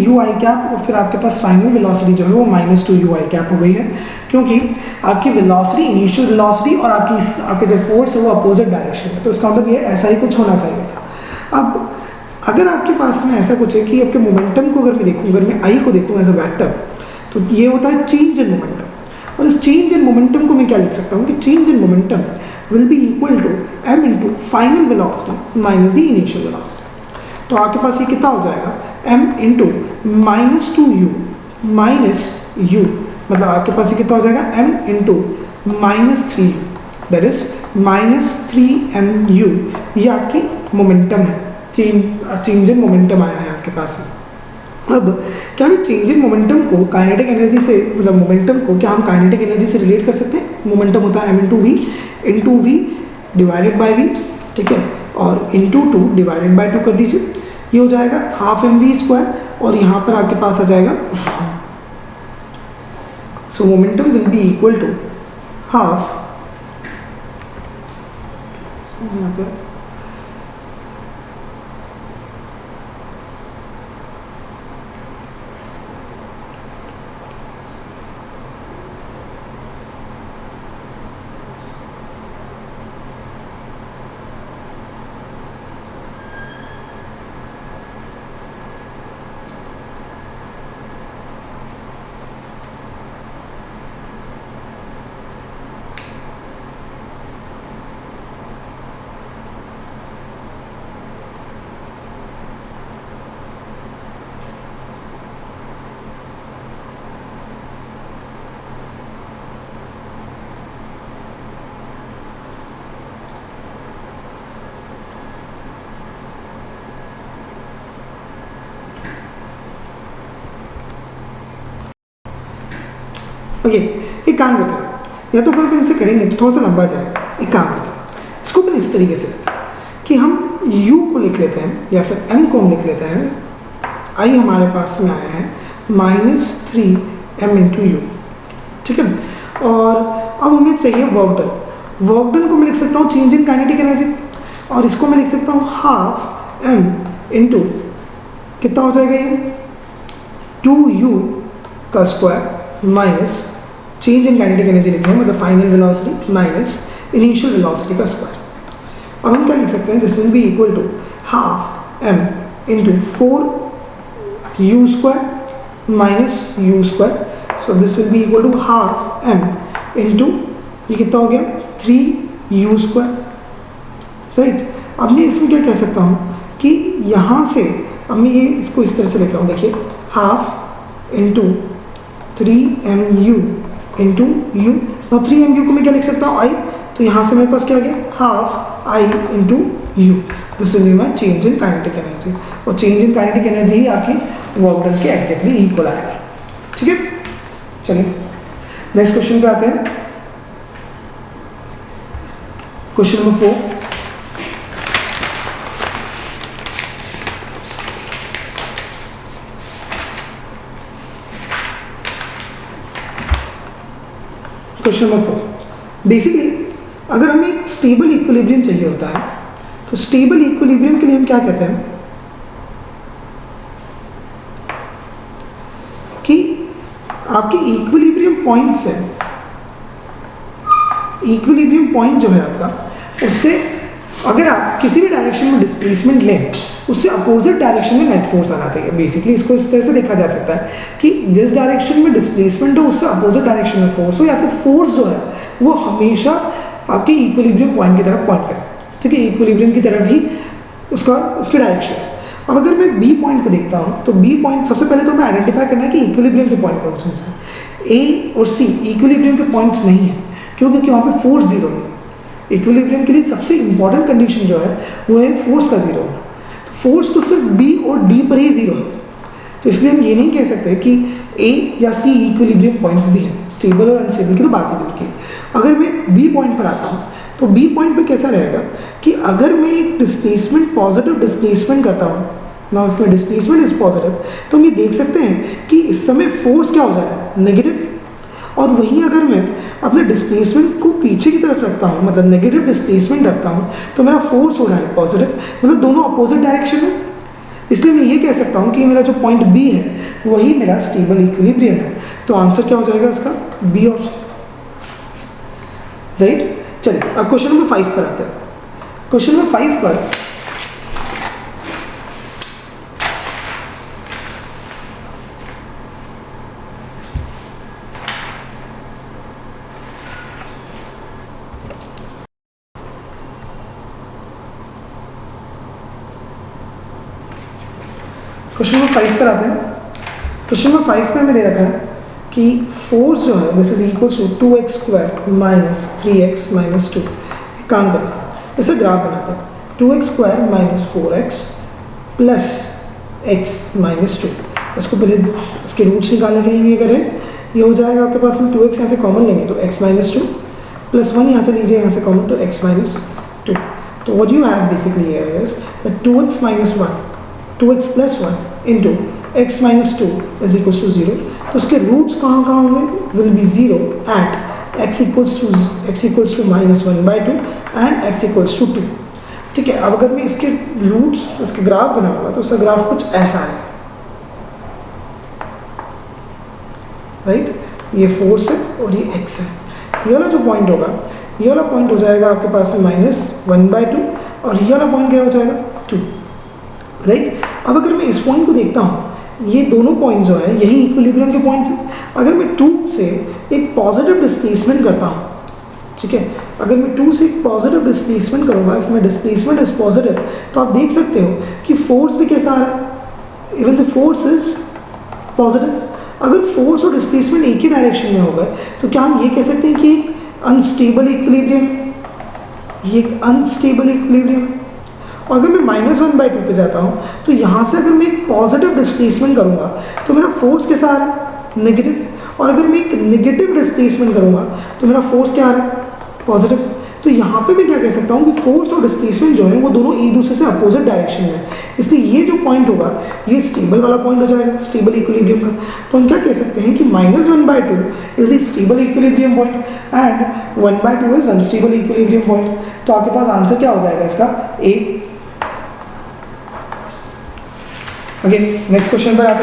You I cap और फिर आपके पास फाइनल वेलोसिटी जो है वो minus two you I cap हो गई है, क्योंकि आपकी वेलोसिटी, इनिशियल वेलोसिटी और आपके जो फोर्स है वो अपोजिट डायरेक्शन है। तो इसका मतलब ये ऐसा ही कुछ होना चाहिए था। अब अगर आपके पास में ऐसा कुछ है कि आपके मोमेंटम को अगर मैं देखूँ, अगर मैं आई को देखूँ एज अ वेक्टर, तो ये होता है चेंज इन मोमेंटम। और इस चेंज इन मोमेंटम को मैं क्या लिख सकता हूँ कि change in momentum will be equal to m into final velocity minus the initial velocity. तो आपके पास ये कितना हो जाएगा, m into minus two u minus u, मतलब आपके पास ये कितना हो जाएगा, m into minus three, that is minus three M u. ये आपकी मोमेंटम है, चेंज इन मोमेंटम आया है आपके पास में। अब क्या हम चेंज इन मोमेंटम को काइनेटिक एनर्जी से, मतलब मोमेंटम को क्या हम काइनेटिक एनर्जी से रिलेट कर सकते हैं? मोमेंटम होता है m into v divided by v, ठीक है, और into two divided by two कर दीजिए, ये हो जाएगा हाफ एम वी स्क्वायर, और यहाँ पर आपके पास आ जाएगा, so momentum will be equal to half, यहाँ पर ओके, एक काम करते हैं, या तो अगर इनसे करेंगे तो थोड़ा सा लंबा जाएगा। एक काम करते हैं, इसको अपन इस तरीके से कि हम u को लिख लेते हैं या फिर m को हम लिख लेते हैं, i हमारे पास में आया है minus three m into u, ठीक है। और अब हमें चाहिए वर्क डन। वर्क डन को मैं लिख सकता हूँ चेंज इन काइनेटिक एनर्जी, और इसको मैं लिख सकता हूँ हाफ m इंटू कितना हो जाएगा ये, टू यू का square minus change in kinetic energy लिख रहे हैं, मतलब final velocity minus initial velocity का स्क्वायर। अब हम क्या लिख सकते हैं, this will be equal to half m into four u square minus u square, so this will be equal to half m into ये कितना हो गया, थ्री यू स्क्वायर, राइट। अब मैं इसमें क्या कह सकता हूँ कि यहाँ से अब मैं ये इसको इस तरह से लिख रहा हूँ, देखिए half into three M u into u, और थ्री एम यू को मैं क्या लिख सकता हूँ, आई, तो यहाँ से मेरे पास क्या आ गया, half I into you, this will be my change in kinetic energy. और चेंज इन काइनेटिक एनर्जी ही आपकी वर्क डन के एग्जैक्टली इक्वल आएगा, ठीक है। चलिए नेक्स्ट क्वेश्चन पे आते हैं, question number 4। Question number 4, basically अगर हमें एक स्टेबल इक्विलिब्रियम चाहिए होता है, तो स्टेबल इक्विलिब्रियम के लिए हम क्या कहते हैं कि आपके इक्विलिब्रियम पॉइंट्स है, इक्विलिब्रियम पॉइंट जो है आपका, उससे अगर आप किसी भी डायरेक्शन में डिस्प्लेसमेंट लें, उससे अपोजिट डायरेक्शन में नेट फोर्स आना चाहिए। बेसिकली इसको इस तरह से देखा जा सकता है कि जिस डायरेक्शन में डिस्प्लेसमेंट हो उससे अपोजिट डायरेक्शन में फोर्स हो, या फिर फोर्स जो है वो हमेशा आपके इक्विलिब्रियम पॉइंट की तरफ पॉइंट करे, ठीक है, इक्विलिब्रियम की तरफ ही उसकी डायरेक्शन है। अब अगर मैं बी पॉइंट को देखता हूँ, तो बी पॉइंट सबसे पहले तो मैं आइडेंटिफाई करना है कि इक्विलिब्रियम के पॉइंट कौन से हैं। ए और सी इक्विलिब्रियम के पॉइंट्स नहीं है, क्योंकि वहाँ पे फोर्स जीरो है। इक्विलिब्रियम के लिए सबसे इंपॉर्टेंट कंडीशन जो है वो है फोर्स का जीरो होना। तो फोर्स तो सिर्फ बी और डी पर ही जीरो है, तो इसलिए हम ये नहीं कह सकते कि ए या सी इक्विलिब्रियम पॉइंट्स भी हैं। स्टेबल और अनस्टेबल की तो बात ही दूर की। अगर मैं बी पॉइंट पर आता हूँ, तो बी पॉइंट पर कैसा रहेगा कि अगर मैं एक डिस्प्लेसमेंट, पॉजिटिव डिस्प्लेसमेंट करता हूँ, ना उसमें डिस्प्लेसमेंट इज पॉजिटिव, तो हम ये देख सकते हैं कि इस समय फोर्स क्या हो जाएगा, नेगेटिव। और वहीं अगर मैं अपने डिस्प्लेसमेंट को पीछे की तरफ रखता हूँ, मतलब नेगेटिव डिस्प्लेसमेंट रखता हूँ, तो मेरा फोर्स हो रहा है पॉजिटिव, मतलब दोनों अपोजिट डायरेक्शन में। इसलिए मैं ये कह सकता हूँ कि मेरा जो पॉइंट बी है वही मेरा स्टेबल इक्विलिब्रियम है। तो आंसर क्या हो जाएगा इसका? B option, right. चलिए अब क्वेश्चन नंबर 5 पर आते हैं। क्वेश्चन नंबर 5 पर क्वेश्चन नंबर 5 पर आते हैं। क्वेश्चन नंबर 5 में हमें दे रखा है कि फोर्स जो है this is equals to 2x square minus 3x minus 2। एक काम करें, इसे ग्राफ बनाते हैं। 2x square minus 4x plus x minus 2। इसको पहले इसके रूट्स निकालने के लिए ये करें, ये हो जाएगा आपके पास में 2x यहाँ से कॉमन लेंगे तो x माइनस 2 प्लस 1 यहाँ से लीजिए यहाँ से कॉमन तो x माइनस 2। तो what you have basically here is that 2x minus 1 2x plus 1 into x minus 2 is equals to 0। तो उसके रूट्स कहाँ कहाँ होंगे? Will be 0 at x equals to minus 1/2 and x equals to 2। ठीक है, अब अगर मैं इसके रूट्स इसके ग्राफ बनाऊंगा तो उसका ग्राफ कुछ ऐसा है, राइट। ये फोर्स है और ये x है। ये वाला जो पॉइंट होगा, ये वाला पॉइंट हो जाएगा आपके पास में -1/2 और ये वाला पॉइंट क्या हो जाएगा? 2, राइट। अब अगर मैं इस पॉइंट को देखता हूँ, ये दोनों पॉइंट जो है यही इक्विलिब्रियम के पॉइंट्स हैं। अगर मैं 2 से एक पॉजिटिव डिस्प्लेसमेंट करता हूँ, ठीक है, अगर मैं 2 से एक पॉजिटिव डिस्प्लेसमेंट करूँगा, if my displacement is positive, तो आप देख सकते हो कि फोर्स भी कैसा आ रहा है, even the force is positive. अगर फोर्स और डिस्प्लेसमेंट एक ही डायरेक्शन में होगा तो क्या हम ये कह सकते हैं कि एक अनस्टेबल इक्विलिब्रियम, ये एक अनस्टेबल इक्विलिब्रियम। और अगर मैं -1/2 पे जाता हूँ तो यहाँ से अगर मैं एक पॉजिटिव डिस्प्लेसमेंट करूँगा तो मेरा फोर्स कैसा आ रहा है? नेगेटिव। और अगर मैं एक नेगेटिव डिस्प्लेसमेंट करूँगा तो मेरा फोर्स क्या आ रहा है? पॉजिटिव। तो यहाँ पे मैं क्या कह सकता हूँ कि फोर्स और डिस्प्लेसमेंट जो है वो दोनों एक दूसरे से अपोजिट डायरेक्शन में है। इसलिए ये जो पॉइंट होगा ये स्टेबल वाला पॉइंट हो जाएगा, स्टेबल इक्विलिब्रियम का। तो हम क्या कह सकते हैं कि -1/2 is the stable equilibrium point and 1/2 is unstable equilibrium point. तो आपके पास आंसर क्या हो जाएगा इसका? ए। अगेन नेक्स्ट क्वेश्चन पर आते हैं।